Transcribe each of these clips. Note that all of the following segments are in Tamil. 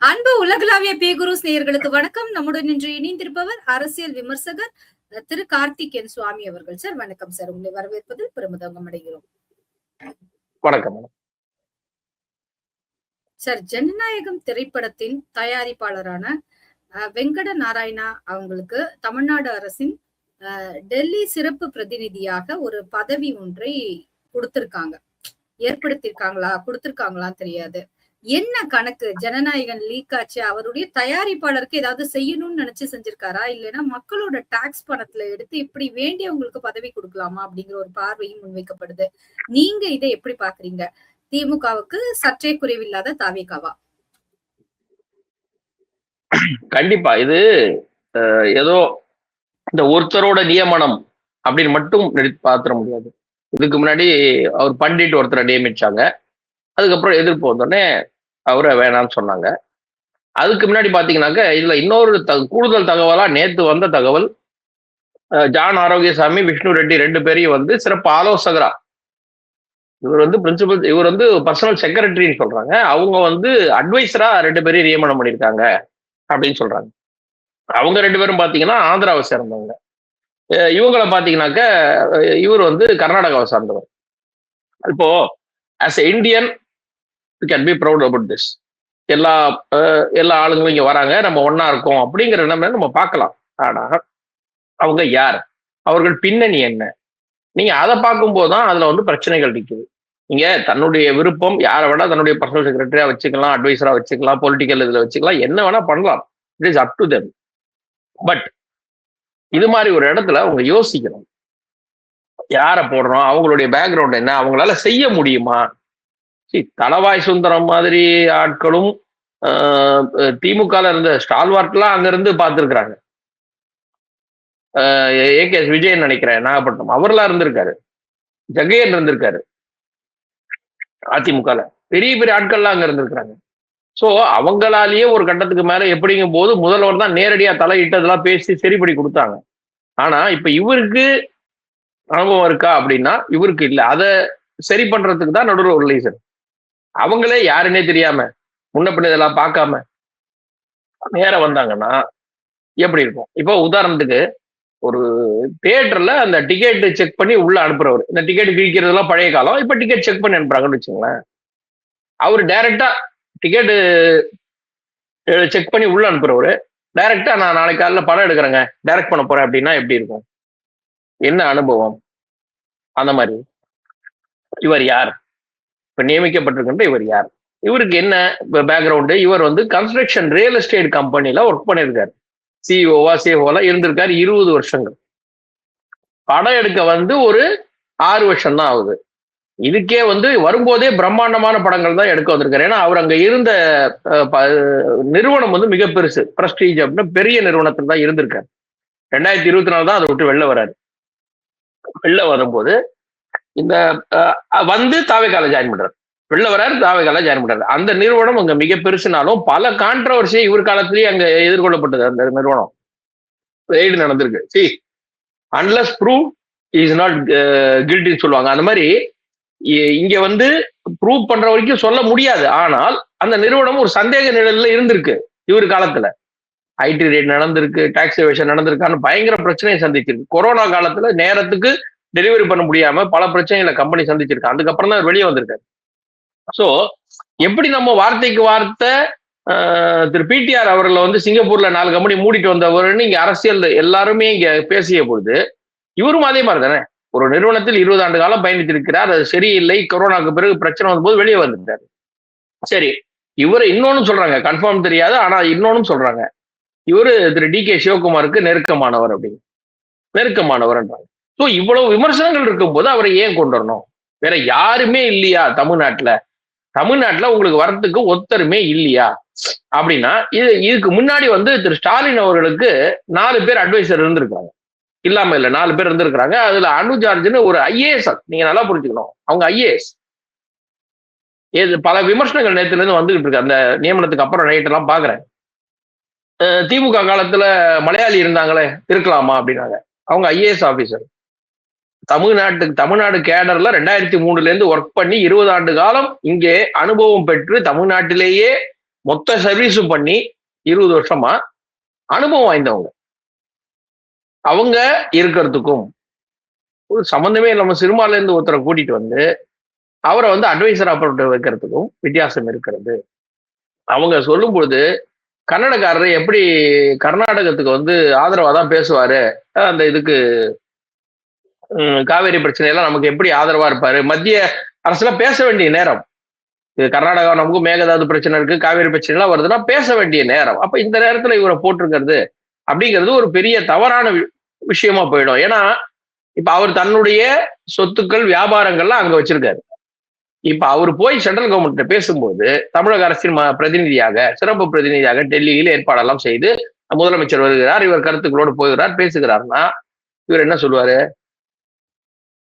அன்பு உலகளாவிய பேகுரு நேயர்களுக்கு வணக்கம். நம்முடன் இன்று இணைந்திருப்பவர் அரசியல் விமர்சகர் திரு கார்த்திகேயன் சுவாமி அவர்கள். சார் வணக்கம் சார். உங்களை வரவேற்பதில் பெருமிதம் அடைகிறோம். வணக்கம் சார். ஜனநாயகம் திரைப்படத்தின் தயாரிப்பாளரான வெங்கட நாராயணா அவங்களுக்கு தமிழ்நாடு அரசின் டெல்லி சிறப்பு பிரதிநிதியாக ஒரு பதவி ஒன்றை கொடுத்திருக்காங்களான்னு தெரியாது. என்ன கணக்கு? ஜனநாயகன் லீக் ஆச்சு, அவருடைய தயாரிப்பாளருக்கு ஏதாவது செய்யணும்னு நினைச்சு செஞ்சிருக்காரா, இல்லைன்னா மக்களோட டாக்ஸ் பணத்துல எடுத்து இப்படி வேண்டியவங்களுக்கு பதவி கொடுக்கலாமா அப்படிங்கிற ஒரு பார்வையும் முன்வைக்கப்படுது. நீங்க இதை எப்படி பாக்குறீங்க? திமுகவுக்கு சற்றே குறைவில்லாத தாவேகாவா? கண்டிப்பா இது ஏதோ இந்த ஒருத்தரோட நியமனம் அப்படின்னு மட்டும் பாத்திர முடியாது. இதுக்கு முன்னாடி அவர் பண்டிட் ஒருத்தரை நியமிச்சாங்க. அதுக்கப்புறம் எதிர்ப்பு வந்தோடனே அவரை வேணாம்னு சொன்னாங்க. அதுக்கு முன்னாடி பாத்தீங்கன்னாக்க இதுல இன்னொரு கூடுதல் தகவலா நேத்து வந்த தகவல், ஜான் ஆரோக்கியசாமி, விஷ்ணு ரெட்டி 2 பேரையும் சிறப்பு ஆலோசகரா, இவர் பிரின்சிபல், இவர் பர்சனல் செக்ரட்டரின்னு சொல்றாங்க, அவங்க அட்வைசரா 2 பேரையும் நியமனம் பண்ணியிருக்காங்க அப்படின்னு சொல்றாங்க. அவங்க 2 பேரும் பாத்தீங்கன்னா ஆந்திராவை சேர்ந்தவங்க. இவங்களை பாத்தீங்கன்னாக்க இவர் கர்நாடகாவை சார்ந்தவர். இப்போ as a Indian you can be proud about this. எல்லா ஆளுங்களும் இங்க வராங்க, நம்ம ஒன்னா இருக்கோம் அப்படிங்கிற நம்ம பார்க்கலாம். ஆனா அவங்க யார், அவர்கள் பின்னணி என்ன, நீங்க அதை பார்க்கும்போது தான் அதுல பிரச்சனைகள் நிற்குது. நீங்க தன்னுடைய விருப்பம், யாரை வேணா தன்னுடைய பர்சனல் செக்ரட்டரியா வச்சுக்கலாம், அட்வைசரா வச்சுக்கலாம், பொலிட்டிக்கல் இதுல வச்சுக்கலாம், என்ன வேணா பண்ணலாம். It is up to them. But இது மாதிரி ஒரு இடத்துல அவங்க யோசிக்கணும், யாரை போடுறோம், அவங்களுடைய பேக்ரவுண்ட் என்ன, அவங்களால செய்ய முடியுமா. தளவாய் சுந்தரம் மாதிரி ஆட்களும் திமுக இருந்த ஸ்டால்வார்ட்லாம் அங்கிருந்து பார்த்துருக்குறாங்க. ஏகேஎஸ் விஜயன் நினைக்கிறேன், நாகப்பட்டினம், அவர்லாம் இருந்திருக்காரு. ஜெகையன் இருந்திருக்காரு அதிமுக. பெரிய பெரிய ஆட்கள்லாம் அங்க இருந்திருக்கிறாங்க. ஸோ அவங்களாலேயே ஒரு கட்டத்துக்கு மேல எப்படிங்கும் போது முதல்வர் தான் நேரடியா தலையிட்டதெல்லாம் பேசி சரிப்படி கொடுத்தாங்க. ஆனா இப்ப இவருக்கு அனுபவம் இருக்கா அப்படின்னா இவருக்கு இல்லை. அதை சரி பண்றதுக்கு தான் நடுவில் ஒரு லைசன். அவங்களே யாருன்னே தெரியாம முன்ன பின்ன இதெல்லாம் பார்க்காம நேரம் வந்தாங்கன்னா எப்படி இருக்கும்? இப்போ உதாரணத்துக்கு ஒரு தியேட்டர்ல அந்த டிக்கெட் செக் பண்ணி உள்ள அனுப்புறவர், இந்த டிக்கெட் கிழிக்கிறதுலாம் பழைய காலம், இப்ப டிக்கெட் செக் பண்ணி அனுப்புறாங்கன்னு வச்சுங்களேன். அவர் டைரக்டா டிக்கெட்டு செக் பண்ணி உள்ள அனுப்புறவரு டைரக்டா நான் நாளைக்கு காலையில் படம் எடுக்கிறேங்க, டைரக்ட் பண்ண போறேன் அப்படின்னா எப்படி இருக்கும்? என்ன அனுபவம்? அந்த மாதிரி இவர் யார், இப்ப நியமிக்கப்பட்டிருக்கின்ற இவர் யார், இவருக்கு என்ன பேக்ரவுண்டு? இவர் கன்ஸ்ட்ரக்ஷன் ரியல் எஸ்டேட் கம்பெனில ஒர்க் பண்ணியிருக்காரு, சிஇஓவா சிஎஃப்ஓவா இருந்திருக்காரு 20 வருஷங்கள். படம் எடுக்க ஒரு 6 வருஷம் தான் ஆகுது. இதுக்கே வரும்போதே பிரம்மாண்டமான படங்கள் தான் எடுக்க வந்திருக்காரு. ஏன்னா அவர் அங்க இருந்த நிறுவனம் மிக பெருசு, பிரஸ்டீஜ் அப்படின்னு பெரிய நிறுவனத்தில் தான் இருந்திருக்காரு. 2024 தான் அதை விட்டு வெளில வராரு. வெளில வரும்போது இந்த தாவேகால ஜாயின் பண்றாரு, வெளில வராரு, தாவேகால ஜாயின் பண்றாரு. அந்த நிறுவனம் அங்க மிக பெருசுனாலும் பல கான்ட்ரவர்சியை இவர் காலத்திலேயே அங்க எதிர்கொள்ளப்பட்டது. அந்த நிறுவனம் ரெய்டு நடந்திருக்கு. See unless prove is not கில்ட்டின்னு சொல்லுவாங்க. அந்த மாதிரி இங்க ப்ரூவ் பண்ற வரைக்கும் சொல்ல முடியாது. ஆனால் அந்த நிறுவனம் ஒரு சந்தேக நிலையில இருந்திருக்கு. இவர் காலத்துல ஐடி ரேட் நடந்திருக்கு, டாக்ஸ் எவேஷன் நடந்திருக்கான்னு பயங்கர பிரச்சனையை சந்திச்சிருக்கு. கொரோனா காலத்துல நேரத்துக்கு டெலிவரி பண்ண முடியாம பல பிரச்சனைகளை கம்பெனி சந்திச்சிருக்கு. அதுக்கப்புறம் தான் வெளியே வந்திருக்காரு. ஸோ எப்படி நம்ம வார்த்தைக்கு வார்த்தை திரு பிடிஆர் அவர்களை சிங்கப்பூர்ல 4 கம்பெனி மூடிட்டு வந்தவர்னு இங்க அரசியல் எல்லாருமே இங்க பேசிய பொழுது இவரும் அதே மாதிரி தானே ஒரு நிறுவனத்தில் 20 ஆண்டு காலம் பயணித்திருக்கிறார். அது சரியில்லை, கொரோனாக்கு பிறகு பிரச்சனை வந்தபோது வெளியே வந்துட்டாரு. சரி, இவரை இன்னொன்னு சொல்றாங்க, கன்ஃபார்ம் தெரியாது, ஆனா இன்னொன்னு சொல்றாங்க, இவரு திரு டி.கே. சிவகுமாருக்கு நெருக்கமானவர் அப்படின்னு, நெருக்கமானவர்ன்றாங்க. ஸோ இவ்வளவு விமர்சனங்கள் இருக்கும்போது அவரை ஏன் கொண்டு வரணும்? வேற யாருமே இல்லையா தமிழ்நாட்டுல உங்களுக்கு வரத்துக்கு ஒருத்தருமே இல்லையா அப்படின்னா? இதுக்கு முன்னாடி திரு ஸ்டாலின் அவர்களுக்கு 4 பேர் அட்வைசர் இருந்திருக்காங்க, இல்லாம இல்ல 4 பேர் இருந்திருக்கிறாங்க. அதுல அனுஜார்ஜ்னு ஒரு ஐஏஎஸ், நீங்க நல்லா புரிஞ்சுக்கணும், அவங்க ஐஏஎஸ். பல விமர்சனங்கள் நேத்துல இருந்து வந்துகிட்டு இருக்கு அந்த நியமனத்துக்கு அப்புறம். நைட் எல்லாம் பாக்குறேன், திமுக காலத்துல மலையாளி இருந்தாங்களே, இருக்கலாமா அப்படின்னாங்க. அவங்க ஐஏஎஸ் ஆபீசர், தமிழ்நாடு கேடர்ல 2003 ஒர்க் பண்ணி 20 ஆண்டு காலம் இங்கே அனுபவம் பெற்று தமிழ்நாட்டிலேயே மொத்த சர்வீஸும் பண்ணி 20 வருஷமா அனுபவம் வாய்ந்தவங்க. அவங்க இருக்கிறதுக்கும் ஒரு சம்பந்தமே இல்லாம சினிமால இருந்து ஒருத்தரை கூட்டிட்டு வந்து அவரை வந்து அட்வைசரா போட்டு வைக்கிறதுக்கும் வித்தியாசம் இருக்கிறது. அவங்க சொல்லும்போது கன்னடக்காரர் எப்படி கர்நாடகத்துக்கு வந்து ஆதரவா தான் பேசுவாரு, அந்த இதுக்கு காவேரி பிரச்சனையெல்லாம் நமக்கு எப்படி ஆதரவா இருப்பாரு, மத்திய அரசுல பேச வேண்டிய நேரம் இது. கர்நாடகா நமக்கும் மேகதாது பிரச்சனை இருக்கு, காவேரி பிரச்சனை எல்லாம் வருதுன்னா பேச வேண்டிய நேரம். அப்ப இந்த நேரத்துல இவரை போட்டிருக்கிறது அப்படிங்கிறது ஒரு பெரிய தவறான விஷயமா போயிடும். ஏன்னா இப்ப அவர் தன்னுடைய சொத்துக்கள் வியாபாரங்கள்லாம் அங்க வச்சிருக்காரு. இப்ப அவர் போய் சென்ட்ரல் கவர்மெண்ட் பேசும்போது தமிழக அரசின் பிரதிநிதியாக, சிறப்பு பிரதிநிதியாக டெல்லியில் ஏற்பாடெல்லாம் செய்து முதலமைச்சர் வருகிறார், இவர் கருத்துக்களோடு போகிறார், பேசுகிறார்னா இவர் என்ன சொல்லுவாரு?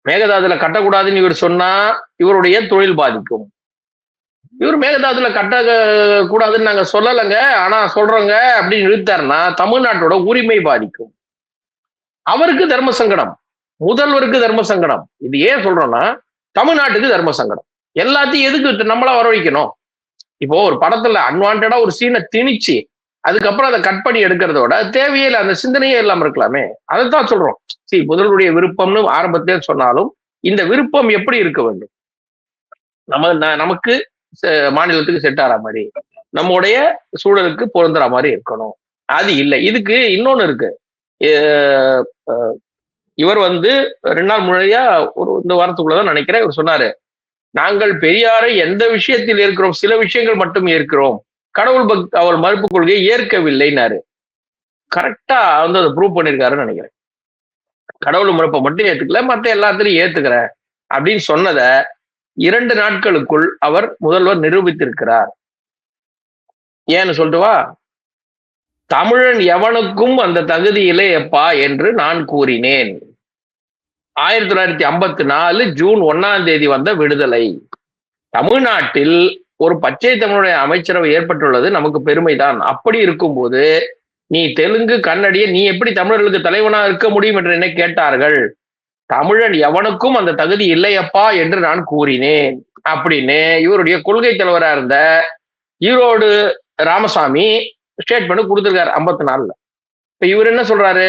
மேகதாதுல கட்டக்கூடாதுன்னு இவர் சொன்னா இவருடைய தொழில் பாதிக்கும். இவர் மேகதாதுல கட்ட கூடாதுன்னு நாங்க சொல்லலைங்க, ஆனா சொல்றோங்க அப்படின்னு இழுத்தாருன்னா தமிழ்நாட்டோட உரிமை பாதிக்கும். அவருக்கு தர்ம சங்கடம், முதல்வருக்கு தர்ம சங்கடம். இது ஏன் சொல்றோம்னா தமிழ்நாட்டுக்கு தர்ம சங்கடம். எல்லாத்தையும் எதுக்கு நம்மளா வரவழைக்கணும்? இப்போ ஒரு படத்துல அன்வான்டா ஒரு சீனை திணிச்சு அதுக்கப்புறம் அதை கட் பண்ணி எடுக்கிறதோட தேவையே இல்லை, அந்த சிந்தனையே இல்லாம இருக்கலாமே. அதைத்தான் சொல்றோம். முதல்வருடைய விருப்பம்னு ஆரம்பத்திலே சொன்னாலும் இந்த விருப்பம் எப்படி இருக்க வேண்டும்? நமக்கு மாநிலத்துக்கு செட் ஆகிற மாதிரி, நம்முடைய சூழலுக்கு பொருந்துற மாதிரி இருக்கணும். அது இல்லை. இதுக்கு இன்னொன்னு இருக்கு. இவர் வந்து 2 நாள் முறையா இந்த வாரத்துக்குள்ளதான் நினைக்கிறேன், இவர் சொன்னாரு, நாங்கள் பெரியாரை எந்த விஷயத்தில் இருக்கிறோம், சில விஷயங்கள் மட்டும் ஏற்கிறோம், கடவுள் அவர் மறுப்பு கொள்கையை ஏற்கவில்லைன்னாரு. கரெக்டா வந்து அதை ப்ரூவ் பண்ணிருக்காருன்னு நினைக்கிறேன். கடவுள் மறுப்பை மட்டும் ஏத்துக்கல, மற்ற எல்லாத்திலையும் ஏத்துக்கிறேன் அப்படின்னு சொன்னத 2 நாட்களுக்குள் அவர் முதல்வர் நிரூபித்திருக்கிறார். ஏன்னு சொல்லிட்டுவா, தமிழன் எவனுக்கும் அந்த தகுதி இல்லையப்பா என்று நான் கூறினேன். 1954 ஜூன் 1ஆம் தேதி வந்த விடுதலை. தமிழ்நாட்டில் ஒரு பச்சை தமிழுடைய அமைச்சரவை ஏற்பட்டுள்ளது நமக்கு பெருமைதான். அப்படி இருக்கும்போது நீ தெலுங்கு கன்னடிய நீ எப்படி தமிழர்களுக்கு தலைவனா இருக்க முடியும் என்று என்ன கேட்டார்கள். தமிழன் எவனுக்கும் அந்த தகுதி இல்லையப்பா என்று நான் கூறினேன் அப்படின்னு இவருடைய கொள்கை தலைவரா இருந்த ஈரோடு ராமசாமி ஸ்டேட்மெண்ட் கொடுத்திருக்காரு 54. இப்ப இவர் என்ன சொல்றாரு?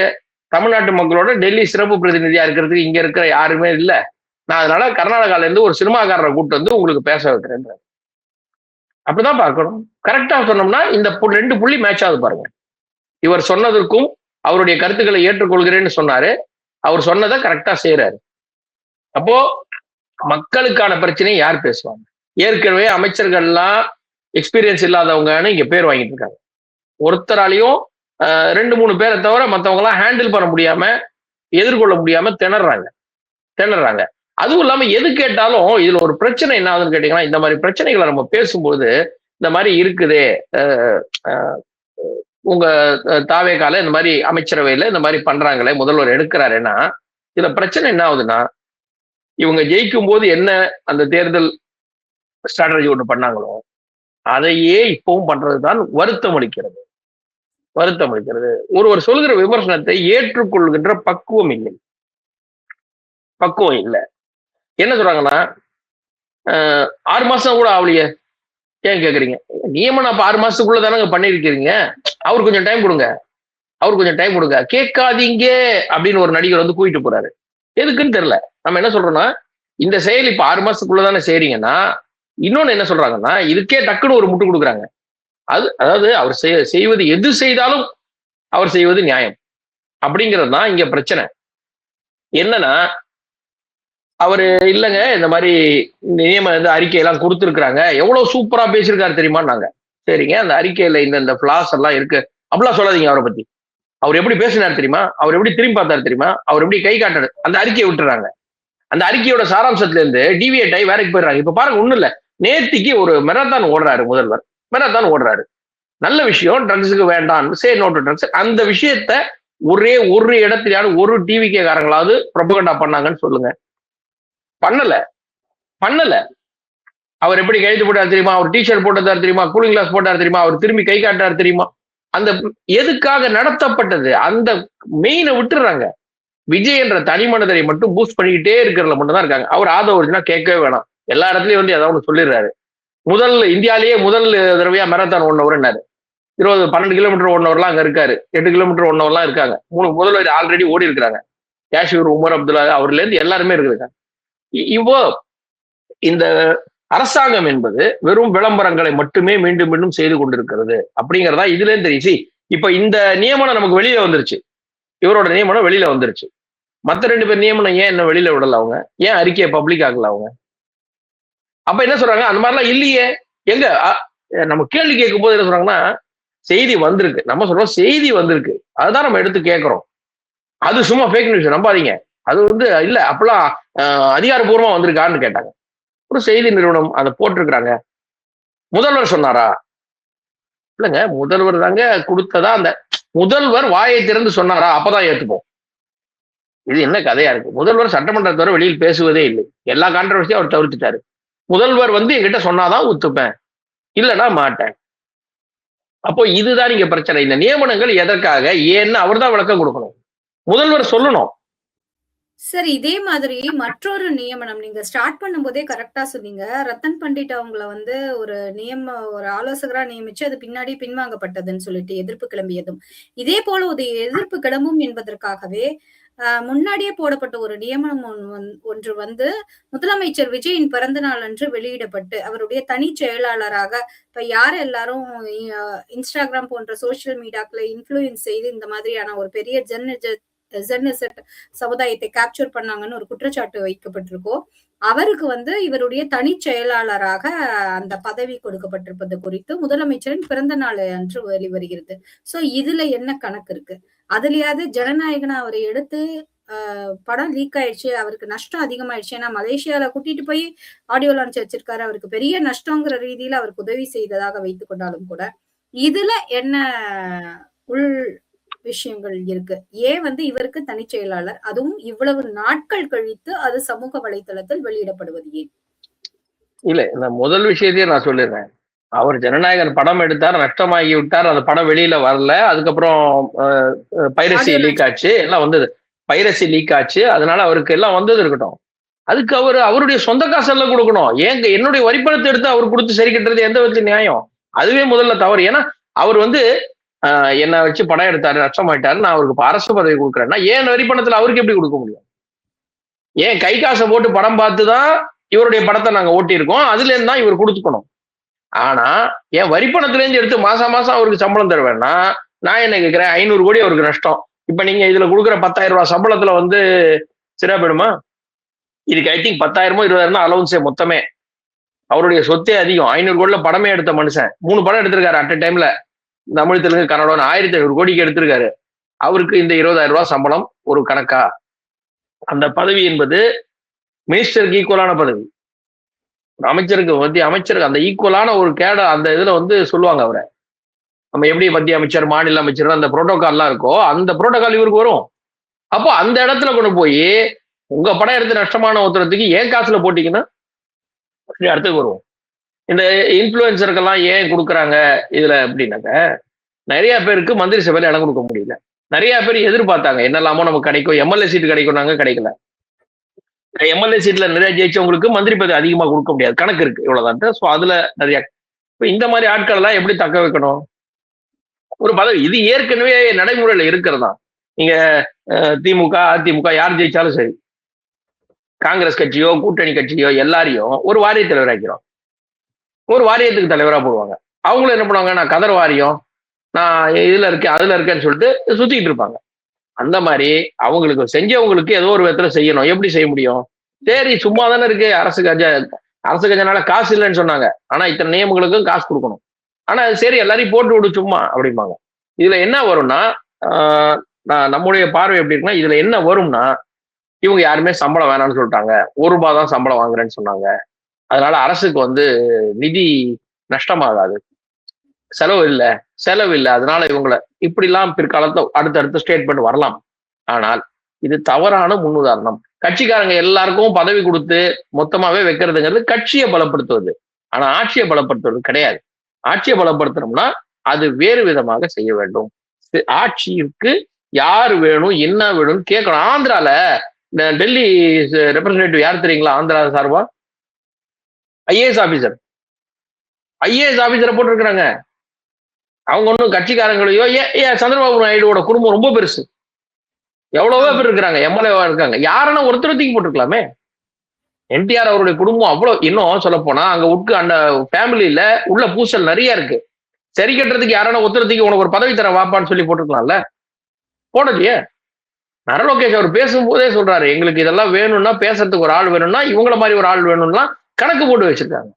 தமிழ்நாட்டு மக்களோட டெல்லி சிறப்பு பிரதிநிதியா இருக்கிறதுக்கு இங்க இருக்கிற யாருமே இல்லை, நான் அதனால கர்நாடகால இருந்து ஒரு சினிமாக்காரரை கூப்பிட்டு வந்து உங்களுக்கு பேச வைக்கிறேன். அப்படிதான் பார்க்கணும். கரெக்டா சொன்னோம்னா இந்த 2 புள்ளி மேட்ச் ஆகுது பாருங்க. இவர் சொன்னதற்கும் அவருடைய கருத்துக்களை ஏற்றுக்கொள்கிறேன்னு சொன்னாரு, அவர் சொன்னதை கரெக்டா செய்யறாரு. அப்போ மக்களுக்கான பிரச்சனையை யார் பேசுவாங்க? ஏற்கனவே அமைச்சர்கள்லாம் எக்ஸ்பீரியன்ஸ் இல்லாதவங்கன்னு இங்க பேர் வாங்கிட்டு இருக்காங்க. ஒருத்தராலையும் 2-3 பேரை தவிர மற்றவங்க எல்லாம் ஹேண்டில் பண்ண முடியாம, எதிர்கொள்ள முடியாம திணறாங்க. அதுவும் இல்லாம எது கேட்டாலும் இதுல ஒரு பிரச்சனை என்ன ஆகுதுன்னு கேட்டீங்கன்னா, இந்த மாதிரி பிரச்சனைகளை நம்ம பேசும்போது இந்த மாதிரி இருக்குதே, உங்க தாவேகால இந்த மாதிரி அமைச்சரவையில இந்த மாதிரி பண்றாங்களே, முதல்வர் எடுக்கிறாருன்னா இதுல பிரச்சனை என்ன ஆகுதுன்னா, இவங்க ஜெயிக்கும் போது என்ன அந்த தேர்தல் ஸ்ட்ராட்டஜி ஒண்ணு பண்ணாங்களோ அதையே இப்பவும் பண்றதுதான் வருத்தம் அளிக்கிறது. ஒருவர் சொல்கிற விமர்சனத்தை ஏற்றுக்கொள்கின்ற பக்குவம் இல்லை. என்ன சொல்றாங்கன்னா, 6 மாசம் கூட ஆகலையே ஏன் கேக்குறீங்க? நியமனம் அப்ப 6 மாசத்துக்குள்ள தானங்க பண்ணிருக்கீங்க, அவரு கொஞ்சம் டைம் கொடுங்க, கேட்காதீங்க அப்படின்னு ஒரு நடிகர் வந்து கூட்டிட்டு போறாரு. எதுக்குன்னு தெரியல. நம்ம என்ன சொல்றோம்னா, இந்த செயல் இப்ப 6 மாசத்துக்குள்ளதானே செய்றீங்கன்னா, இன்னொன்னு என்ன சொல்றாங்கன்னா, இதுக்கே டக்குன்னு ஒரு முட்டு கொடுக்குறாங்க. அதாவது அவர் செய்வது எது செய்தாலும் அவர் செய்வது நியாயம் அப்படிங்கிறது தான் இங்க பிரச்சனை. என்னன்னா, அவரு இல்லைங்க இந்த மாதிரி நியம அறிக்கையெல்லாம் கொடுத்துருக்குறாங்க, எவ்வளவு சூப்பரா பேசியிருக்காரு தெரியுமா? நாங்க சரிங்க, அந்த அறிக்கையில இந்த பிளாஸ் எல்லாம் இருக்கு அப்படிலாம் சொல்லாதீங்க. அவரை பத்தி அவர் எப்படி பேசினார் தெரியுமா, அவர் எப்படி திரும்பி பார்த்தாரு தெரியுமா, அவர் எப்படி கை காட்டாரு, அந்த அறிக்கையை விட்டுறாங்க. அந்த அறிக்கையோட சாராம்சத்துல இருந்து டிவியேட் ஆகி வேலைக்கு போயிடுறாங்க. இப்ப பாருங்க, ஒண்ணும் இல்ல, நேத்திக்கு ஒரு மெராத்தான் ஓடுறாரு முதல்வர், நல்ல விஷயம், ட்ரக்ஸுக்கு வேண்டாம், சே நோ டு ட்ரக்ஸ். அந்த விஷயத்த ஒரு இடத்துலயாவது ஒரு டிவிகே காரங்களாவது ப்ரொபகண்டா பண்ணாங்கன்னு சொல்லுங்க. பண்ணல. அவர் எப்படி கைது போட்டார் தெரியுமா, அவர் டிஷர்ட் போட்டதார் தெரியுமா, கூலிங் கிளாஸ் போட்டார் தெரியுமா, அவர் திரும்பி கை காட்டார் தெரியுமா? அந்த எதுக்காக நடத்தப்பட்டது அந்த மெயினை விட்டுறாங்க. விஜய் என்ற தனி மனிதரை மட்டும் பூஸ்ட் பண்ணிக்கிட்டே இருக்கிறதுல மட்டும் தான் இருக்காங்க. அவர் ஆதவ ஒரிஜினா கேட்கவே வேணாம், எல்லா இடத்துலயும் வந்து ஏதாவது ஒன்று சொல்லிடுறாரு. இந்தியாலேயே முதல் தடவையா மேரத்தான் ஓடினவர்னாரு. 12 கிலோமீட்டர் ஓடினவர்லாம் அங்க இருக்காரு, 8 கிலோமீட்டர் ஓடினவர்லாம் இருக்காங்க. முதல்வர் ஆல்ரெடி ஓடி இருக்கிறாங்க. காஷ்மீர் உமர் அப்துல்லா அவர்ல இருந்து எல்லாருமே இருக்குதுங்க. இப்போ இந்த அரசாங்கம் என்பது வெறும் விளம்பரங்களை மட்டுமே மீண்டும் மீண்டும் செய்து கொண்டிருக்கிறது அப்படிங்கிறதா இதுல இருந்து தெரியுது. இப்ப இந்த நியமனம் நமக்கு வெளியில வந்துருச்சு, இவரோட நியமனம் வெளியில வந்துருச்சு. மத்த 2 பேர் நியமனம் ஏன் என்ன வெளியில விடல அவங்க? ஏன் அறிக்கையை பப்ளிக் ஆகல அவங்க? அப்ப என்ன சொல்றாங்க, அந்த மாதிரிலாம் இல்லையே. எங்க நம்ம கேள்வி கேட்கும் போது என்ன சொல்றாங்கன்னா, செய்தி வந்திருக்கு, நம்ம சொல்றோம் செய்தி வந்திருக்கு, அதுதான் நம்ம எடுத்து கேட்கிறோம். அது சும்மா ஃபேக் நியூஸ் நம்பாதீங்க. அது இல்ல அப்பெல்லாம் அதிகாரப்பூர்வமா வந்திருக்கான்னு கேட்டாங்க. ஒரு செய்தி நிறுவனம் அதை போட்டிருக்கிறாங்க. முதல்வர் சொன்னாரா? இல்லைங்க, முதல்வர் தாங்க கொடுத்ததா. அந்த முதல்வர் வாயை திறந்து சொன்னாரா? அப்பதான் ஏத்துப்போம். இது என்ன கதையா இருக்கு? முதல்வர் சட்டமன்றத்தை வர வெளியில் பேசுவதே இல்லை, எல்லா கான்ட்ரவர்சியும் அவர் தவிர்த்துட்டாரு. முதல்வர் என்கிட்ட சொன்னாதான் ஒத்துப்பேன், இல்லைன்னா மாட்டேன். அப்போ இதுதான் இங்க பிரச்சனை. இந்த நியமனங்கள் எதற்காக, ஏன்னு அவர் தான் விளக்கம் கொடுக்கணும், முதல்வர் சொல்லணும். சரி, இதே மாதிரி மற்றொரு நியமனம் நீங்க ஸ்டார்ட் பண்ணும்போதே கரெக்டா சொன்னீங்க. ரத்தன் பண்டிட் அவங்கள ஒரு ஆலோசகரா நியமிச்சு அது பின்னாடி பின்வாங்கப்பட்டதுன்னு சொல்லிட்டு எதிர்ப்பு கிளம்பியதும், இதே போல ஒரு எதிர்ப்பு கிளம்பும் என்பதற்காகவே முன்னாடியே போடப்பட்ட ஒரு நியமனம் ஒன்று முதலமைச்சர் விஜயின் பிறந்த நாள் அன்று வெளியிடப்பட்டு அவருடைய தனி செயலாளராக இப்ப யார் எல்லாரும் இன்ஸ்டாகிராம் போன்ற சோசியல் மீடியாக்களை இன்ஃபுளுயன்ஸ் செய்து இந்த மாதிரியான ஒரு பெரிய சமுதாயத்தை கேப்சர் பண்ணாங்கன்னு ஒரு குற்றச்சாட்டு வைக்கப்பட்டிருக்கோ, அவருக்கு இவருடைய தனி செயலாளராக அந்த பதவி கொடுக்கப்பட்டிருப்பது குறித்து முதலமைச்சரின் பிறந்த நாள் அன்று வெளிவருகிறது. சோ இதுல என்ன கணக்கு இருக்கு? அதுலயாவது ஜனநாயகனை அவரை எடுத்து படம் லீக் ஆயிடுச்சு, அவருக்கு நஷ்டம் அதிகமாயிடுச்சு. ஏன்னா மலேசியால கூட்டிட்டு போய் ஆடியோ லான்ச் வச்சிருக்காரு, அவருக்கு பெரிய நஷ்டங்கிற ரீதியில அவருக்கு உதவி செய்ததாக வைத்துக் கொண்டாலும் கூட இதுல என்ன உள் விஷயங்கள் இருக்கு? ஏன் இவருக்கு தனி செயலாளர், அதுவும் இவ்வளவு நாட்கள் கழித்து அது சமூக வலைதளத்தில் வெளியிடப்படுவது ஏன்? இல்ல, இந்த முதல் விஷயத்தையே நான் சொல்லிடுறேன். அவர் ஜனநாயகன் படம் எடுத்தார், நஷ்டமாகி விட்டார், அந்த படம் வெளியில வரல. அதுக்கப்புறம் பைரசி லீக் ஆச்சு, எல்லாம் வந்தது. பைரசி லீக் ஆச்சு, அதனால அவருக்கு எல்லாம் வந்தது இருக்கட்டும். அதுக்கு அவருடைய சொந்த காசெல்லாம் கொடுக்கணும். ஏங்க என்னுடைய வரிப்பணத்தை எடுத்து அவர் கொடுத்து சரி கட்டுறது எந்த விதத்துல நியாயம்? அதுவே முதல்ல தவறு. ஏன்னா அவர் என்ன வச்சு படம் எடுத்தாரு, நஷ்டமாயிட்டாரு, நான் அவருக்கு அரசு பதவி கொடுக்குறேன்னா ஏன் வரிப்பணத்துல அவருக்கு எப்படி கொடுக்க முடியும்? ஏன் கை காசை போட்டு படம் பார்த்துதான் இவருடைய படத்தை நாங்க ஓட்டியிருக்கோம், அதுல இருந்து தான் இவர் கொடுத்துக்கணும். ஆனா என் வரிப்பணத்துல இருந்து எடுத்து மாசம் மாசம் அவருக்கு சம்பளம் தருவேன்னா நான் என்ன கேட்கிறேன், 500 கோடி அவருக்கு நஷ்டம். இப்ப நீங்க இதுல கொடுக்குற 10,000 ரூபாய் சம்பளத்துல சரியா போயிடுமா? இதுக்கு ஐ திங்க் 10,000 20,000 அலவன்ஸே மொத்தமே. அவருடைய சொத்தே அதிகம். 500 கோடியில படமே எடுத்த மனுஷன் 3 படம் எடுத்திருக்காரு அட் டைம்ல. தமிழ், தெலுங்கு, கன்னடம் 1500 கோடிக்கு எடுத்திருக்காரு. அவருக்கு இந்த 20,000 ரூபாய் சம்பளம் ஒரு கணக்கா? அந்த பதவி என்பது மினிஸ்டருக்கு ஈக்குவலான பதவி. அமைச்சருக்கு மத்திய அமைச்சருக்கு அந்த ஈக்குவலான ஒரு அந்த இதுல சொல்லுவாங்க அவரை. நம்ம எப்படி மத்திய அமைச்சர், மாநில அமைச்சர் அந்த புரோட்டோகால்லாம் இருக்கோ அந்த புரோட்டோகால் இவருக்கு வரும். அப்போ அந்த இடத்துல கொண்டு போய் உங்க படம் எடுத்து நஷ்டமான ஒருத்தரத்துக்கு ஏன் காசுல போட்டீங்கன்னா அடுத்துக்கு வருவோம். இந்த இன்ஃபுளுசருக்கெல்லாம் ஏன் கொடுக்குறாங்க இதுல அப்படின்னாக்க, நிறைய பேருக்கு மந்திரி சபையில இடம் கொடுக்க முடியல. நிறைய பேர் எதிர்பார்த்தாங்க என்னெல்லாமோ நமக்கு கிடைக்கும், எம்எல்ஏ சீட் கிடைக்கும்னாங்க, கிடைக்கல. எம்எல்ஏ சீட்ல நிறைய ஜெயிச்சவங்களுக்கு மந்திரி பதவி அதிகமா கொடுக்க முடியாது, கணக்கு இருக்கு, இவ்வளவுதான். ஸோ அதுல நிறைய இந்த மாதிரி ஆட்கள் எல்லாம் எப்படி தக்க வைக்கணும் ஒரு பதவி? இது ஏற்கனவே நடைமுறையில இருக்கிறதா. நீங்க திமுக, அதிமுக யார் ஜெயிச்சாலும் சரி, காங்கிரஸ் கட்சியோ கூட்டணி கட்சியோ எல்லாரையும் ஒரு வாரிய தலைவர் ஆக்கிறோம். ஒரு வாரியத்துக்கு தலைவரா போடுவாங்க. அவங்களும் என்ன பண்ணுவாங்க, நான் கதர் வாரியம், நான் இதுல இருக்கேன் அதுல இருக்கேன்னு சொல்லிட்டு சுத்திட்டு இருப்பாங்க. அந்த மாதிரி அவங்களுக்கு செஞ்சவங்களுக்கு ஏதோ ஒரு விதத்துல செய்யணும். எப்படி செய்ய முடியும்? சரி சும்மா தானே இருக்கு, அரசு கஜனால காசு இல்லைன்னு சொன்னாங்க, ஆனா இத்தனை நியமங்களுக்கும் காசு கொடுக்கணும். ஆனா சரி எல்லாரையும் போட்டு விடு சும்மா அப்படிம்பாங்க. இதுல என்ன வரும்னா, நம்முடைய பார்வை எப்படி இருக்குன்னா, இதுல என்ன வரும்னா, இவங்க யாருமே சம்பளம் வேணாம்னு சொல்லிட்டாங்க, ₹1 தான் சம்பளம் வாங்குறேன்னு சொன்னாங்க, அதனால அரசுக்கு நிதி நஷ்டமாகாது, செலவு இல்லை, அதனால இவங்களை இப்படிலாம் பிற்காலத்தை அடுத்தடுத்த ஸ்டேட்மெண்ட் வரலாம். ஆனால் இது தவறான முன்னுதாரணம். கட்சிக்காரங்க எல்லாருக்கும் பதவி கொடுத்து மொத்தமாவே வைக்கிறதுங்கிறது கட்சியை பலப்படுத்துவது, ஆனா ஆட்சியை பலப்படுத்துவது கிடையாது. ஆட்சியை பலப்படுத்தணும்னா அது வேறு விதமாக செய்ய வேண்டும். ஆட்சிக்கு யார் வேணும், என்ன வேணும்னு கேட்கணும். ஆந்திரால டெல்லி ரெப்ரசன்டேட்டிவ் யார் தெரியுங்களா? ஆந்திரா சார்பா IAS ஆபீசர் ஐஏஎஸ் ஆபீசரை போட்டிருக்கிறாங்க. அவங்க ஒன்றும் கட்சிக்காரங்களையோ ஏன் சந்திரபாபு நாயுடுவோட குடும்பம் ரொம்ப பெருசு, எவ்வளவோ பேர் இருக்கிறாங்க, எம்எல்ஏவா இருக்காங்க. யாருன்னா ஒருத்தர் தூக்கி போட்டிருக்கலாமே. என்டிஆர் அவருடைய குடும்பம் அவ்வளவு, இன்னும் சொல்ல போனா அங்க உட்கு அந்த ஃபேமிலியில உள்ள பூசல் நிறைய இருக்கு. சரி கட்டுறதுக்கு யாரான ஒருத்தரத்துக்கு உனக்கு ஒரு பதவி தர வாப்பான்னு சொல்லி போட்டுருக்கலாம்ல, போடலையே. நரலோகேஷ் அவர் பேசும்போதே சொல்றாரு, எங்களுக்கு இதெல்லாம் வேணும்னா, பேசுறதுக்கு ஒரு ஆள் வேணும்னா, இவங்கள மாதிரி ஒரு ஆள் வேணும்னா கணக்கு போட்டு வச்சிருக்காங்க.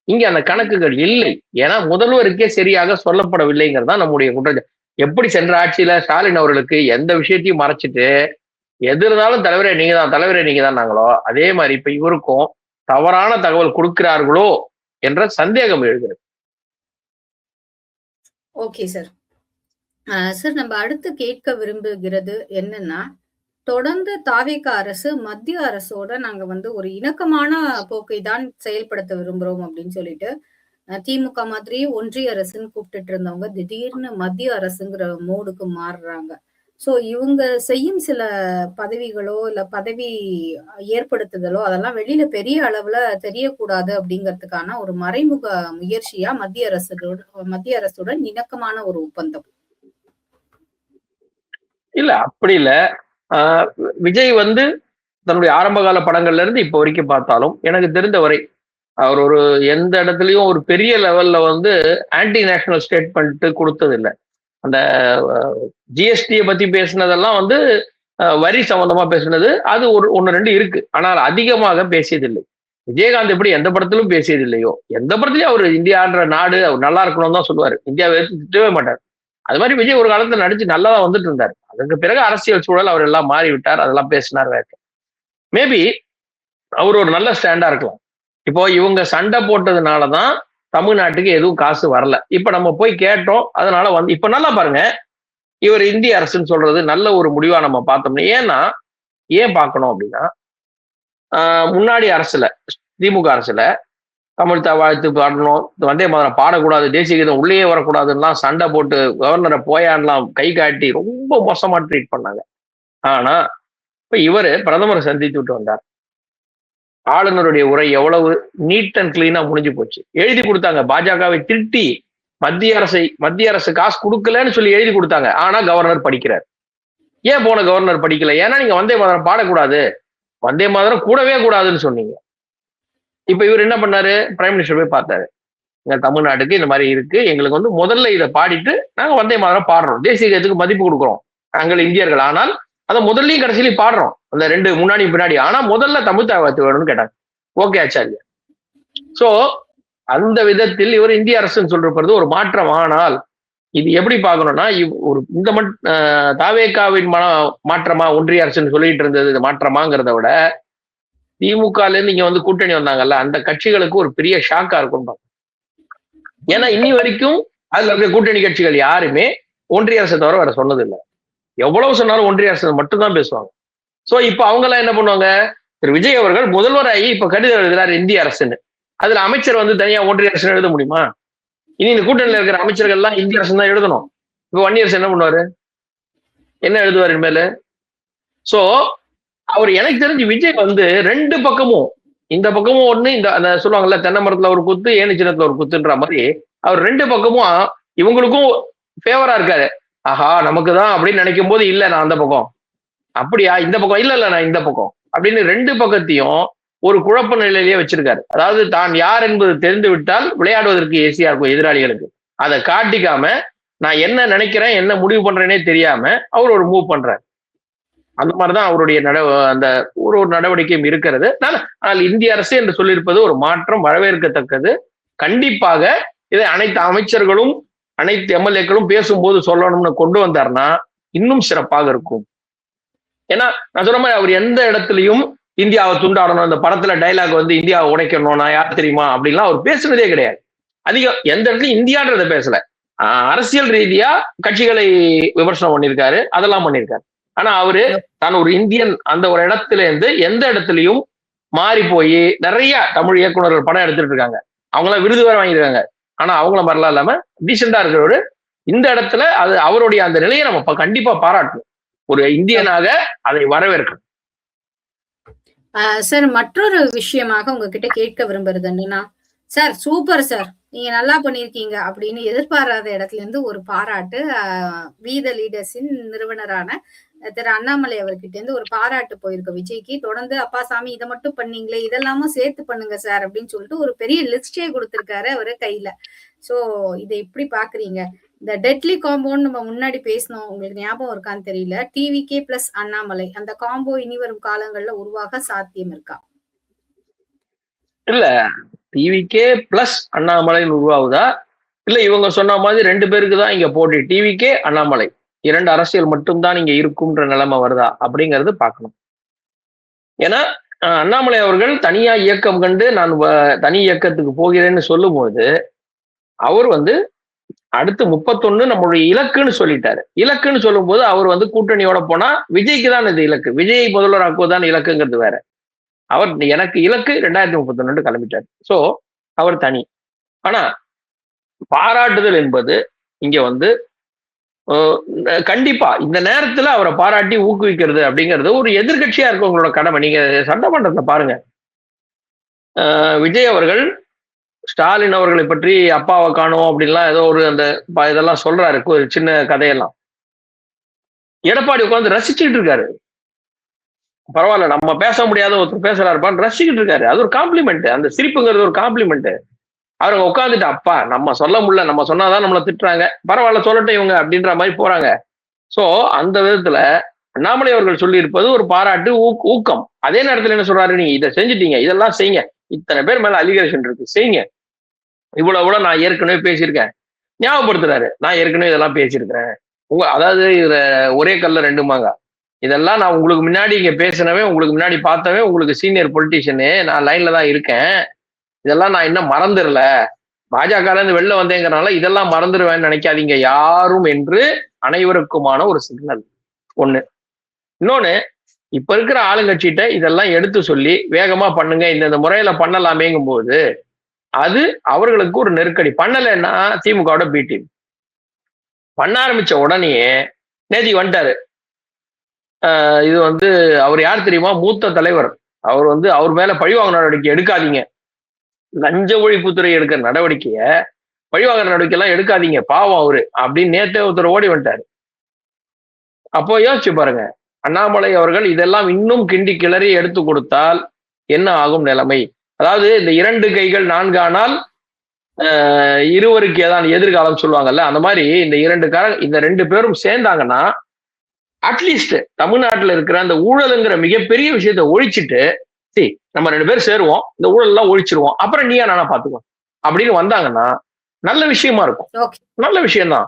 இங்க அந்த கணக்குகள் இல்லை. ஏன்னா முதல்வருக்கே சரியாக சொல்லப்படவில்லைங்கிறதா நம்முடைய குற்றம். எப்படி சென்ற ஆட்சியில ஸ்டாலின் அவர்களுக்கு எந்த விஷயத்தையும் மறைச்சிட்டு எது இருந்தாலும் தலைவரே நீங்க தான், தலைவரே நீங்க தான் நாங்களோ, அதே மாதிரி இப்ப இவருக்கும் தவறான தகவல் கொடுக்கிறார்களோ என்ற சந்தேகம் எழுகிறது. Okay sir. சார், நம்ம அடுத்து கேட்க விரும்புகிறது என்னன்னா, தொடர்ந்து தாவேகா அரசு மத்திய அரசோட நாங்க வந்து ஒரு இணக்கமான போக்கை தான் செயல்படுத்த விரும்புறோம் அப்படின்னு சொல்லிட்டு திமுக மாதிரியே ஒன்றிய அரசுன்னு கூப்பிட்டுட்டு இருந்தவங்க திடீர்னு மத்திய அரசுங்கிற மோடுக்கு மாறுறாங்க. சோ இவங்க செய்யும் சில பதவிகளோ இல்ல பதவி ஏற்படுத்துதலோ அதெல்லாம் வெளியில பெரிய அளவுல தெரியக்கூடாது அப்படிங்கிறதுக்கான ஒரு மறைமுக முயற்சியா மத்திய அரசுடன் இணக்கமான ஒரு ஒப்பந்தம். இல்ல அப்படி இல்ல. விஜய் வந்து தன்னுடைய ஆரம்பகால படங்கள்ல இருந்து இப்ப வரைக்கும் பார்த்தாலும் எனக்கு தெரிந்த வரை அவர் ஒரு எந்த இடத்துலயும் ஒரு பெரிய லெவல்ல வந்து ஆன்டி நேஷனல் ஸ்டேட்மெண்ட் கொடுத்தது இல்லை. அந்த ஜிஎஸ்டியை பத்தி பேசினதெல்லாம் வந்து வரி சம்பந்தமா பேசினது, அது ஒரு ஒன்னு ரெண்டு இருக்கு. ஆனால் அதிகமாக பேசியதில்லை. விஜயகாந்த் எப்படி எந்த படத்திலும் பேசியதில்லையோ, எந்த படத்துலயும் அவர் இந்தியான்ற நாடு அவர் நல்லா இருக்கணும்னு தான் சொல்லுவாரு, இந்தியாவை திட்டவே மாட்டார். அது மாதிரி விஜய் ஒரு காலத்துல நடிச்சு நல்லா தான் வந்துட்டு இருந்தார். அதுக்கு பிறகு அரசியல் சூழல் அவர் எல்லாம் மாறி விட்டார், அதெல்லாம் பேசினார். மேபி அவர் ஒரு நல்ல ஸ்டாண்டா இருக்கலாம். இப்போ இவங்க சண்டை போட்டதுனாலதான் தமிழ்நாட்டுக்கு எதுவும் காசு வரல. இப்ப நம்ம போய் கேட்டோம், அதனால வந்து இப்ப நல்லா பாருங்க, இவர் இந்திய அரசுன்னு சொல்றது நல்ல ஒரு முடிவா நம்ம பார்த்தோம்னா. ஏன் பார்க்கணும் அப்படின்னா, முன்னாடி அரசுல திமுக அரசுல தமிழ் வாழ்த்து பாடணும், வந்தே மாதிரம் பாடக்கூடாது, தேசிய கீதம் உள்ளே வரக்கூடாதுன்னா சண்டை போட்டு கவர்னரை போயான்லாம் கை காட்டி ரொம்ப மோசமா ட்ரீட் பண்ணாங்க. ஆனா இப்ப இவரு பிரதமரை சந்தித்து விட்டு வந்தார். ஆளுநருடைய உரை எவ்வளவு நீட் அண்ட் கிளீனா முடிஞ்சு போச்சு. எழுதி கொடுத்தாங்க, பாஜகவை திட்டி மத்திய அரசு காசு கொடுக்கலன்னு சொல்லி எழுதி கொடுத்தாங்க. ஆனா கவர்னர் படிக்கிறார். ஏன் போன கவர்னர் படிக்கல? ஏன்னா நீங்க வந்தே மாதிரம் பாடக்கூடாது, வந்தே மாதிரம் கூடவே கூடாதுன்னு சொன்னீங்க. இப்ப இவர் என்ன பண்ணாரு? பிரைம் மினிஸ்டர் போய் பார்த்தாரு, எங்க தமிழ்நாட்டுக்கு இந்த மாதிரி இருக்கு, எங்களுக்கு வந்து முதல்ல இதை பாடிட்டு நாங்க வந்தே மாதிரம் பாடுறோம், தேசிய கீதத்துக்கு மதிப்பு கொடுக்குறோம், நாங்கள் இந்தியர்கள், ஆனால் அதை முதல்லையும் கடைசியிலையும் பாடுறோம், அந்த ரெண்டு முன்னாடி பின்னாடி, ஆனா முதல்ல தமிழ் தாழ்த்து வேணும்னு கேட்டாங்க. ஓகே ஆச்சாரியா. சோ அந்த விதத்தில் இவர் இந்திய அரசுன்னு சொல்றது ஒரு மாற்றம். ஆனால் இது எப்படி பார்க்கணும்னா, ஒரு இந்த தாவேகாவின் மாற்றமா ஒன்றிய அரசுன்னு சொல்லிட்டு இருந்தது இது மாற்றமாங்கிறத விட திமுகல இருந்து இங்க வந்து கூட்டணி வந்தாங்கல்ல, அந்த கட்சிகளுக்கு ஒரு பெரிய ஷாக்கா இருக்கும். ஏன்னா இன்னி வரைக்கும் அதுல இருக்க கூட்டணி கட்சிகள் யாருமே ஒன்றிய அரசை தவிர வேற சொன்னது இல்லை. எவ்வளவு சொன்னாலும் ஒன்றிய அரசு மட்டும்தான் பேசுவாங்க. சோ இப்ப அவங்க எல்லாம் என்ன பண்ணுவாங்க? திரு விஜய் அவர்கள் முதல்வராகி இப்ப கடிதம் எழுதுறாரு இந்திய அரசுன்னு, அதுல அமைச்சர் வந்து தனியா ஒன்றிய அரசு எழுத முடியுமா? இனி இந்த கூட்டணியில இருக்கிற அமைச்சர்கள் எல்லாம் இந்திய அரசு தான் எழுதணும். இப்ப ஒன்றிய என்ன பண்ணுவாரு? என்ன எழுதுவாரு மேல? சோ அவர் எனக்கு தெரிஞ்சு விஜய் வந்து ரெண்டு பக்கமும், இந்த பக்கமும் ஒண்ணு, இந்த அந்த சொல்லுவாங்கல்ல தென்னை மரத்துல ஒரு குத்து ஏனி சின்னத்துல ஒரு குத்துன்ற மாதிரி, அவர் ரெண்டு பக்கமும் இவங்களுக்கும் ஃபேவரா இருக்காரு. ஆஹா நமக்கு தான் அப்படின்னு நினைக்கும் போது, இல்ல நான் அந்த பக்கம், அப்படியா இந்த பக்கம், இல்ல நான் இந்த பக்கம் அப்படின்னு ரெண்டு பக்கத்தையும் ஒரு குழப்ப நிலையிலேயே வச்சிருக்காரு. அதாவது தான் யார் என்பது தெரிந்து விட்டால் விளையாடுவதற்கு ஈஸியா இருக்கும் எதிராளிகளுக்கு. அதை காட்டிக்காம நான் என்ன நினைக்கிறேன் என்ன முடிவு பண்றேனே தெரியாம அவர் ஒரு மூவ் பண்றாரு. அந்த மாதிரிதான் அவருடைய அந்த ஒரு நடவடிக்கையும் இருக்கிறது. ஆனால் இந்திய அரசு என்று சொல்லியிருப்பது ஒரு மாற்றம், வரவேற்கத்தக்கது. கண்டிப்பாக இதை அனைத்து அமைச்சர்களும் அனைத்து எம்எல்ஏக்களும் பேசும்போது சொல்லணும்னு கொண்டு வந்தார்னா இன்னும் சிறப்பாக இருக்கும். ஏன்னா நான் சொன்ன மாதிரி அவர் எந்த இடத்துலையும் இந்தியாவை துண்டாடணும், இந்த படத்துல டைலாக் வந்து இந்தியாவை உடைக்கணும், நான் யார் தெரியுமா அப்படின்லாம் அவர் பேசுனதே கிடையாது. அதிகம் எந்த இடத்துலயும் இந்தியான்றதை பேசல. அரசியல் ரீதியா கட்சிகளை விமர்சனம் பண்ணியிருக்காரு, அதெல்லாம் பண்ணியிருக்காரு. ஆனா அவரு தான் ஒரு இந்தியன் அந்த ஒரு இடத்துல இருந்து எந்த இடத்துலயும் மாறி போய் நிறைய தமிழ் இயக்குநர்கள் படம் எடுத்துட்டு இருக்காங்க, அவங்களாம் விருது வேற வாங்கியிருக்காங்க. ஆனா அவங்கள மாதிரிலாம் இல்லாம டீசெண்டா இருக்கிறவரு இந்த இடத்துல அது அவருடைய அந்த நிலையை நம்ம கண்டிப்பா பாராட்டணும். ஒரு இந்தியனாக அதை வரவேற்கணும். சார், மற்றொரு விஷயமாக உங்ககிட்ட கேட்க விரும்புறது என்னன்னா, சார் சூப்பர் சார். நீங்க நல்லா பண்ணியிருக்கீங்க அப்படின்னு எதிர்பாராத இடத்துல இருந்து ஒரு பாராட்டு. வி த லீடர்ஸின் நிறுவனரான திரு அண்ணாமலை அவர்கிட்ட இருந்து ஒரு பாராட்டு போயிருக்கு விஜய்க்கு. தொடர்ந்து அப்பா சாமி இதை மட்டும் பண்ணீங்களே, இதெல்லாமும் சேர்த்து பண்ணுங்க சார் அப்படின்னு சொல்லிட்டு ஒரு பெரிய லிஸ்டே கொடுத்திருக்காரு அவரு கையில. சோ இதை எப்படி பாக்குறீங்க? இந்த டெட்லி காம்போன்னு நம்ம முன்னாடி பேசணும், உங்களுக்கு ஞாபகம் இருக்கான்னு தெரியல. டிவிகே பிளஸ் அண்ணாமலை அந்த காம்போ இனி வரும் காலங்கள்ல உருவாக சாத்தியம் இருக்கா? இல்ல, டிவிகே பிளஸ் அண்ணாமலைன்னு உருவாகுதா, இல்ல இவங்க சொன்ன மாதிரி 2 பேருக்கு தான் இங்க போட்டி, டிவிகே அண்ணாமலை 2 அரசியல் மட்டும்தான் இங்க இருக்கும்ன்ற நிலைமை வருதா அப்படிங்கிறது பார்க்கணும். ஏன்னா அண்ணாமலை அவர்கள் தனியா இயக்கம் கண்டு நான் தனி இயக்கத்துக்கு போகிறேன்னு சொல்லும் போது அவர் அடுத்து 31 நம்மளுடைய இலக்குன்னு சொல்லிட்டாரு. இலக்குன்னு சொல்லும் போது அவர் கூட்டணியோட போனா விஜய்க்கு தான் இது இலக்கு, விஜயை முதல்வர் ஆக்குவதுதான் இலக்குங்கிறது வேற. அவர் எனக்கு இலக்கு 2031 கிளம்பிட்டார். சோ அவர் தனி. ஆனா பாராட்டுதல் என்பது இங்க கண்டிப்பா இந்த நேரத்துல அவரை பாராட்டி ஊக்குவிக்கிறது அப்படிங்கிறது ஒரு எதிர்கட்சியா இருக்கவங்களோட கடமை. நீங்க சட்டமன்றத்தை பாருங்க, விஜய் அவர்கள் ஸ்டாலின் அவர்களை பற்றி அப்பாவை காணும் அப்படின்லாம் ஏதோ ஒரு அந்த இதெல்லாம் சொல்றாரு, ஒரு சின்ன கதையெல்லாம். எடப்பாடி உட்காந்து ரசிச்சுட்டு இருக்காரு. பரவாயில்ல, நம்ம பேச முடியாத ஒருத்தர் பேசுறாருப்பான்னு ரசிச்சுட்டு இருக்காரு. அது ஒரு காம்ப்ளிமெண்ட், அந்த சிரிப்புங்கிறது ஒரு காம்ப்ளிமெண்ட். அவங்க உட்காந்துட்டு அப்பா நம்ம சொல்ல முடியல, நம்ம சொன்னாதான் நம்மளை திட்டுறாங்க, பரவாயில்ல சொல்லட்டும் இவங்க அப்படின்ற மாதிரி போறாங்க. சோ அந்த விதத்துல அண்ணாமலை அவர்கள் சொல்லி இருப்பது ஒரு பாராட்டு, ஊக்கம். அதே நேரத்துல என்ன சொல்றாரு, நீங்க இதை செஞ்சுட்டீங்க, இதெல்லாம் செய்யுங்க, இத்தனை பேர் மேல அலிகேஷன் இருக்கு, செய்யுங்க, இவ்வளவு நான் ஏற்கனவே பேசியிருக்கேன், ஞாபகப்படுத்துறாரு, நான் ஏற்கனவே இதெல்லாம் பேசியிருக்கிறேன். அதாவது இதுல ஒரே கல்ல 2 மாங்காய், இதெல்லாம் நான் உங்களுக்கு முன்னாடி இங்க பேசினவே, உங்களுக்கு முன்னாடி பார்த்தவே, உங்களுக்கு சீனியர் பொலிட்டீஷியனு, நான் லைன்ல தான் இருக்கேன், இதெல்லாம் நான் இன்னும் மறந்துடல, பாஜக இருந்து வெளில வந்தேங்கிறனால இதெல்லாம் மறந்துடுவேன்னு நினைக்காதீங்க யாரும் என்று அனைவருக்குமான ஒரு சிக்னல் ஒண்ணு. இன்னொன்னு, இப்ப இருக்கிற ஆளுங்கட்சிகிட்ட இதெல்லாம் எடுத்து சொல்லி வேகமா பண்ணுங்க, இந்த முறையில பண்ணலாமேங்கும் போது அது அவர்களுக்கு ஒரு நெருக்கடி. பண்ணலைன்னா திமுகவோட பி டீம். பண்ண ஆரம்பிச்ச உடனே நேதி வந்துட்டாரு. இது அவர் யார் தெரியுமா, மூத்த தலைவர். அவர் அவர் மேல பழிவாங்க நடவடிக்கை எடுக்காதீங்க, லஞ்ச ஒழிப்புத்துறை எடுக்கிற நடவடிக்கைய பழிவாங்க நடவடிக்கை எல்லாம் எடுக்காதீங்க, பாவம் அவரு அப்படின்னு நேத்தே ஒருத்தர் ஓடி வந்துட்டாரு. அப்போ யோசிச்சு பாருங்க, அண்ணாமலை அவர்கள் இதெல்லாம் இன்னும் கிண்டி கிளறி எடுத்து கொடுத்தால் என்ன ஆகும் நிலைமை. அதாவது இந்த 2 கைகள் 4 ஆனால் இருவருக்கு ஏதான் எதிர்காலம் சொல்லுவாங்கல்ல, அந்த மாதிரி இந்த இந்த 2 பேரும் சேர்ந்தாங்கன்னா அட்லீஸ்ட் தமிழ்நாட்டில் இருக்கிற அந்த ஊழலுங்கிற மிகப்பெரிய விஷயத்தை ஒழிச்சிட்டு, நம்ம 2 பேர் சேருவோம், இந்த ஊழல் எல்லாம் ஒழிச்சிருவோம், அப்புறம் நீயா நானா பாத்துக்குவோம் அப்படின்னு வந்தாங்கன்னா நல்ல விஷயமா இருக்கும். நல்ல விஷயம்தான்.